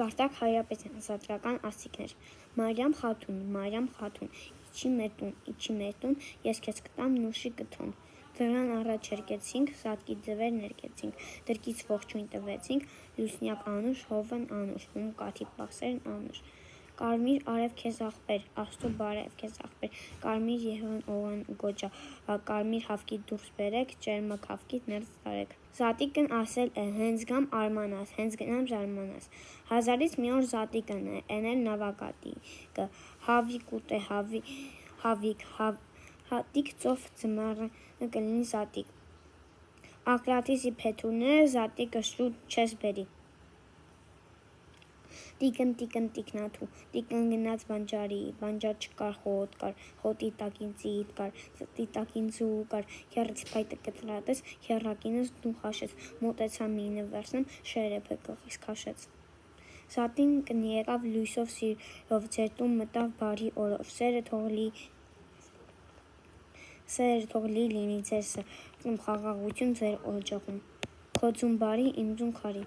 Սպարտակ Հայրապետյան, Սատրական Աստիճներ, Մարիամ Խաթուն, իջի մեր տուն, ես քեզ կտամ նուշի կթոն, դռան առաջ հրկեցինք, սատկի ձվեր ներկեցինք, դրկից ողջույն տվեցինք, լուսնյակ Անուշ, հովն Անուշ, ում կաթի պասերն Անուշ, կարմիր արև քեզ աղբեր, Աստծո բարև քեզ աղբեր, կարմիր Եհոն օղան գոջա, կարմիր հավքի դուրս բերեք, ճերմակ հավքիդ ներս տարեք։ Զատիկն ասել է, հենց գամ արմանաս, հենց գնամ զարմանաս, հազարից մի օր զատիկն է, էնել նավակատիկը, հավիկ ուտե հավիկ, հատիկ ծով ձմեռը կլինի զատիկ, ակրատի փեթուրները զատիկը շուտ չես բերի։ Տիկն տիկնաթու, տիկն գնաց բանջարի, բանջար չկար, խոտ կար, խոտի տակին ծիտ կար, ծիտի տակին ձու կար, հեռից փայտը կտրատեց, հեռակինս դու խաշեց, մոտեցա մինը վերցնեմ, շերեփը գլխիս քաշեց։ Զատիկն եկավ լույսով սիրով, ձեր տուն մտավ բարի օրով, սերը թող լինի ձեր սրտում, խաղաղություն ձեր օջախում, քո ձուն բարի, իմ ձուն քարի։